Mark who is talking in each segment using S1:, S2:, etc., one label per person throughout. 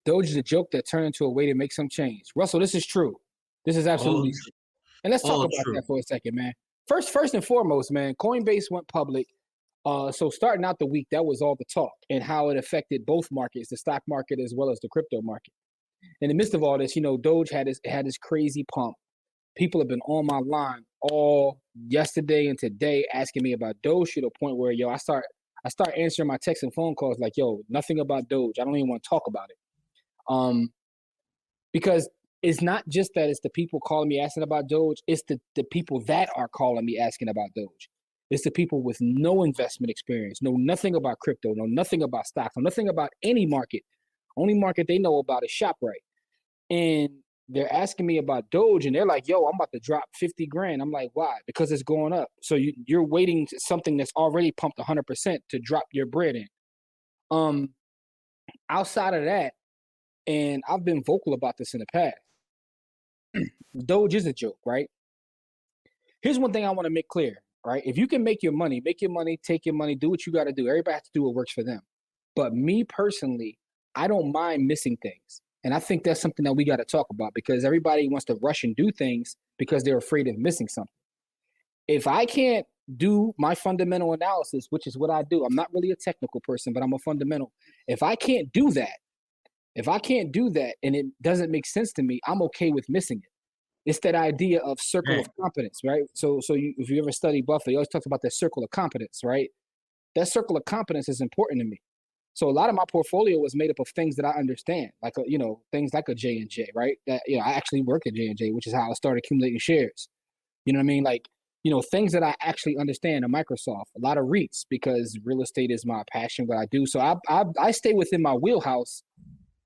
S1: Doge is a joke that turned into a way to make some change. Russell, this is true. This is absolutely true. And let's talk about that for a second, man. First and foremost, man, Coinbase went public. So starting out the week, that was all the talk and how it affected both markets, the stock market as well as the crypto market. In the midst of all this, Doge had this crazy pump. People have been on my line all yesterday and today asking me about Doge to the point where, I start answering my texts and phone calls like, nothing about Doge. I don't even want to talk about it. Because it's not just that it's the people calling me asking about Doge, it's the people that are calling me asking about Doge. It's the people with no investment experience, know nothing about crypto, know nothing about stocks, know nothing about any market. Only market they know about is ShopRite. And they're asking me about Doge, and they're like, I'm about to drop 50 grand. I'm like, why? Because it's going up. So you're waiting to something that's already pumped 100% to drop your bread in. Outside of that, and I've been vocal about this in the past, Doge is a joke, right? Here's one thing I want to make clear, right? If you can make your money, take your money, do what you got to do. Everybody has to do what works for them. But me personally, I don't mind missing things. And I think that's something that we got to talk about because everybody wants to rush and do things because they're afraid of missing something. If I can't do my fundamental analysis, which is what I do, I'm not really a technical person, but I'm a fundamental. If I can't do that and it doesn't make sense to me, I'm okay with missing it. It's that idea of circle of competence, right? So if you ever study Buffett, he always talks about that circle of competence, right? That circle of competence is important to me. So a lot of my portfolio was made up of things that I understand, like things like a J&J, right? That I actually work at J&J, which is how I started accumulating shares. You know what I mean? Like things that I actually understand. A Microsoft, a lot of REITs because real estate is my passion, what I do. So I stay within my wheelhouse,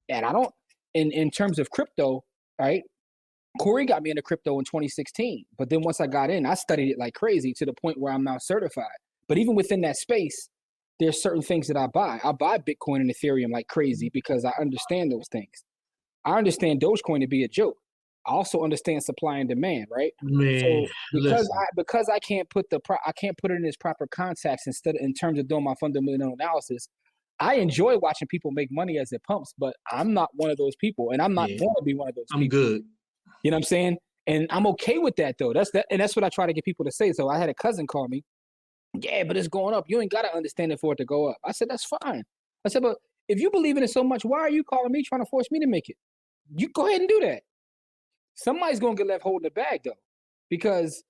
S1: and I don't. In terms of crypto, right? Corey got me into crypto in 2016, but then once I got in, I studied it like crazy to the point where I'm now certified. But even within that space, there's certain things that I buy. I buy Bitcoin and Ethereum like crazy because I understand those things. I understand Dogecoin to be a joke. I also understand supply and demand, right?
S2: Man,
S1: so because I can't put it in its proper context in terms of doing my fundamental analysis, I enjoy watching people make money as it pumps, but I'm not one of those people, and I'm not going to be one of those people.
S2: I'm good.
S1: You know what I'm saying? And I'm okay with that though. That's what I try to get people to say. So I had a cousin call me. Yeah, but it's going up. You ain't got to understand it for it to go up. I said, that's fine. I said, but if you believe in it so much, why are you calling me trying to force me to make it? You go ahead and do that. Somebody's going to get left holding the bag though, because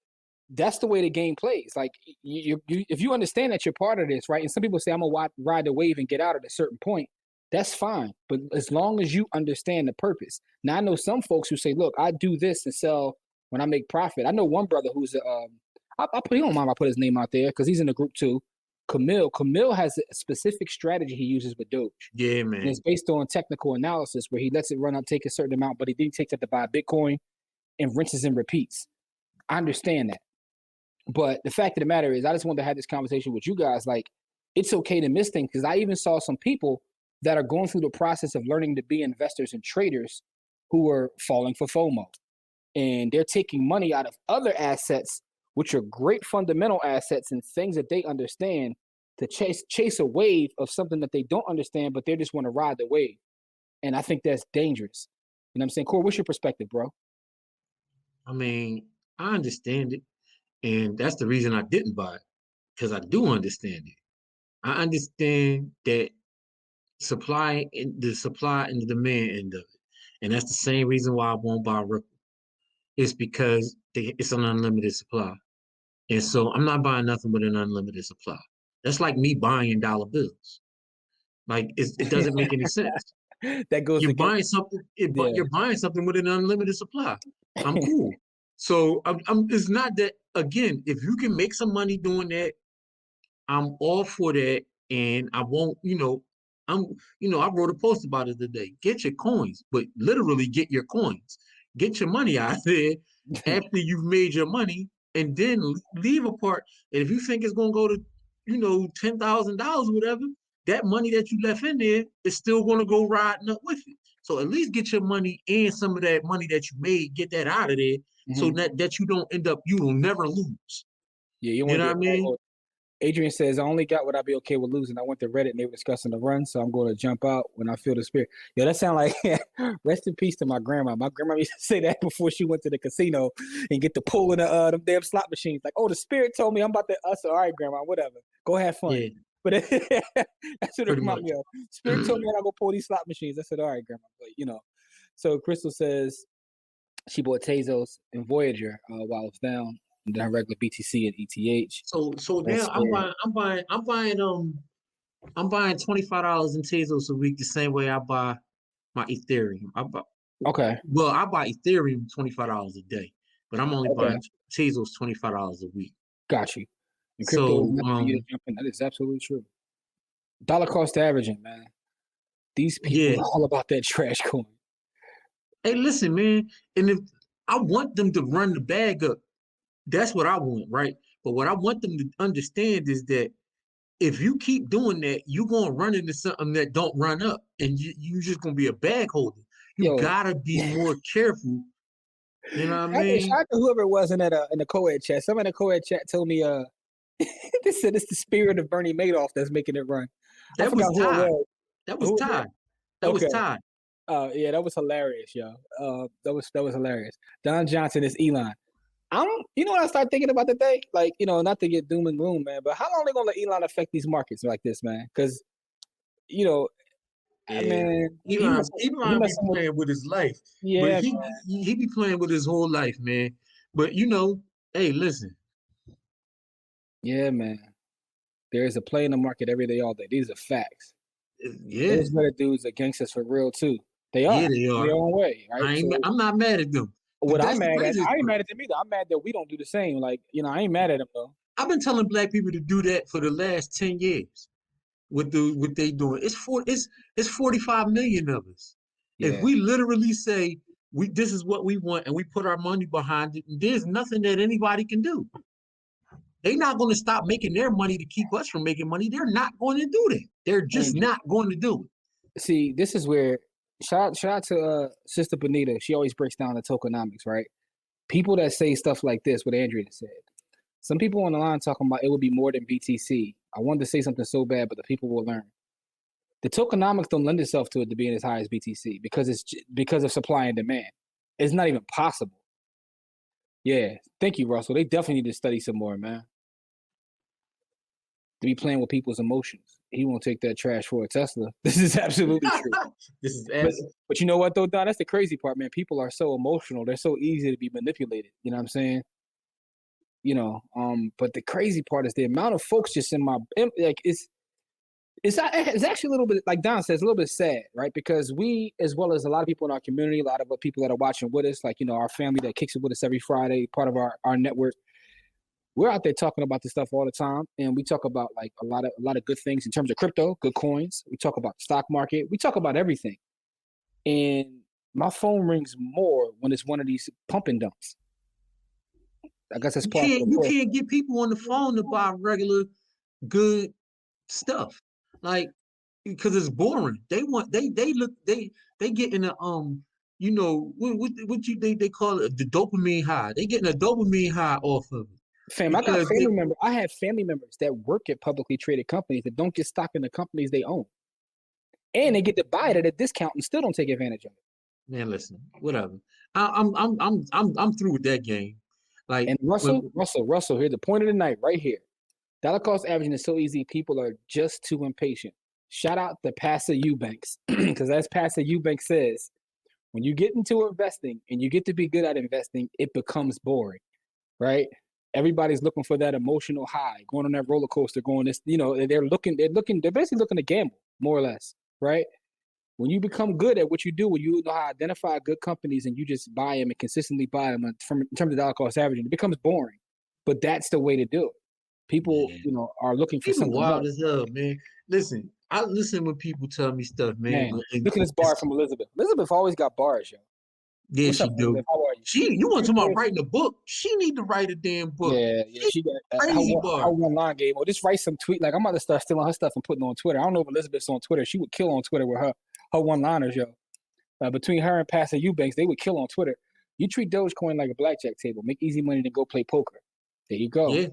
S1: that's the way the game plays. Like if you understand that you're part of this, right? And some people say, I'm going to ride the wave and get out at a certain point. That's fine. But as long as you understand the purpose. Now, I know some folks who say, look, I do this and sell when I make profit. I know one brother who's he don't mind if I put his name out there because he's in the group too. Camille has a specific strategy he uses with Doge.
S2: Yeah, man.
S1: And it's based on technical analysis where he lets it run up, take a certain amount, but he then takes it to buy Bitcoin and rinses and repeats. I understand that. But the fact of the matter is, I just wanted to have this conversation with you guys. Like, it's okay to miss things because I even saw some people that are going through the process of learning to be investors and traders who are falling for FOMO. And they're taking money out of other assets, which are great fundamental assets and things that they understand, to chase a wave of something that they don't understand, but they just want to ride the wave. And I think that's dangerous. You know what I'm saying? Corey, what's your perspective, bro?
S2: I mean, I understand it. And that's the reason I didn't buy it, because I do understand it. I understand that the supply and the demand end of it. And that's the same reason why I won't buy Ripple. It's because it's an unlimited supply. And so I'm not buying nothing with an unlimited supply. That's like me buying dollar bills. Like it doesn't make any sense.
S1: That goes
S2: You're buying something, but you're buying something with an unlimited supply. I'm cool. So it's not that, again, if you can make some money doing that, I'm all for that. And I won't, I wrote a post about it today. Get your coins, but literally get your coins. Get your money out there after you've made your money, and then leave a part. And if you think it's going to go to, $10,000 or whatever, that money that you left in there is still going to go riding up with it. So at least get your money and some of that money that you made, get that out of there, so that you don't end up, you will never lose.
S1: Yeah,
S2: you know what I mean?
S1: Adrian says, I only got what I'd be okay with losing. I went to Reddit and they were discussing the run, so I'm going to jump out when I feel the spirit. Yo, that sound like rest in peace to my grandma. My grandma used to say that before she went to the casino and get the pull in them damn slot machines. Like, oh, the spirit told me I'm about to. I said, all right, grandma, whatever. Go have fun. Yeah. But that's what it reminded me of. Spirit told me I go pull these slot machines. I said, all right, grandma. But so Crystal says she bought Tezos and Voyager while it was down. And then regular BTC and ETH.
S2: So now I'm buying $25 in Tezos a week the same way I buy my Ethereum. I buy Ethereum $25 a day, but I'm only buying Tezos $25 a week.
S1: Got you. And crypto is not for you to jump in. That is absolutely true. Dollar cost averaging, man. These people are all about that trash coin.
S2: Hey, listen, man. And if I want them to run the bag up, that's what I want, right? But what I want them to understand is that if you keep doing that, you're going to run into something that don't run up, and you're just going to be a bag holder. You got to be more careful. You know what I mean?
S1: Shout out to whoever it was in the co-ed chat. Someone in the co-ed chat told me they said it's the spirit of Bernie Madoff that's making it run.
S2: That was Ty. That was Ty. That was Ty.
S1: Yeah, that was hilarious, yo. That was hilarious. Don Johnson is Elon. You know what I started thinking about today? Like, not to get doom and gloom, man, but how long are they gonna let Elon affect these markets like this, man? Because, man,
S2: Elon be playing with his life. Yeah, but he be playing with his whole life, man. But hey, listen.
S1: Yeah, man. There is a play in the market every day, all day. These are facts.
S2: Yeah,
S1: those better dudes are gangsters for real too. They are.
S2: Yeah, they are.
S1: Their own way, right?
S2: I'm not mad at them.
S1: What I'm mad at, I ain't mad at them either. I'm mad that we don't do the same. Like, I ain't mad at them though.
S2: I've been telling black people to do that for the last 10 years. What they doing? It's 45 million of us. Yeah. If we literally say this is what we want and we put our money behind it, there's nothing that anybody can do. They're not going to stop making their money to keep us from making money. They're not going to do that. They're just not going to do it.
S1: See, this is where shout out to Sister Benita. She always breaks down the tokenomics, right? People that say stuff like this, what Andrea said. Some people on the line talking about it would be more than BTC. I wanted to say something so bad, but the people will learn. The tokenomics don't lend itself to it to being as high as BTC because of supply and demand. It's not even possible. Yeah, thank you, Russell. They definitely need to study some more, man. To be playing with people's emotions. He won't take that trash for a Tesla. This is absolutely true. But you know what, though, Don? That's the crazy part, man. People are so emotional. They're so easy to be manipulated. You know what I'm saying? But the crazy part is the amount of folks just in my like it's actually a little bit, like Don says, a little bit sad, right? Because we, as well as a lot of people in our community, a lot of people that are watching with us, like our family that kicks it with us every Friday, part of our network. We're out there talking about this stuff all the time, and we talk about like a lot of good things in terms of crypto, good coins. We talk about the stock market. We talk about everything. And my phone rings more when it's one of these pump and dumps. I guess that's part of
S2: you can't get people on the phone to buy regular good stuff, like, because it's boring. They get in a they call it the dopamine high. They getting a dopamine high off of it.
S1: Fam, I have family members that work at publicly traded companies that don't get stock in the companies they own, and they get to buy it at a discount and still don't take advantage of it.
S2: Man, listen, whatever. I'm through with that game. Like,
S1: and Russell, here's the point of the night right here. Dollar cost averaging is so easy. People are just too impatient. Shout out to Pastor Eubanks, because as Pastor Eubanks says, when you get into investing and you get to be good at investing, it becomes boring, right? Everybody's looking for that emotional high, going on that roller coaster, going this, they're basically looking to gamble, more or less, right? When you become good at what you do, when you know how to identify good companies and you just buy them and consistently buy them in terms of dollar cost averaging, it becomes boring. But that's the way to do it. People, are looking for something
S2: wild as hell, man. Listen, I listen when people tell me stuff, man.
S1: Look at this bar from Elizabeth. Elizabeth always got bars, yo.
S2: Yeah, What's she up, do. How are you? You want to talk about writing a book? She need to write a damn book.
S1: Yeah, she got crazy bar. Her one-line game. Or just write some tweet. Like, I'm about to start stealing her stuff and putting it on Twitter. I don't know if Elizabeth's on Twitter. She would kill on Twitter with her one-liners, yo. Between her and Pastor Eubanks, they would kill on Twitter. You treat Dogecoin like a blackjack table. Make easy money to go play poker. There you go.
S2: Yeah.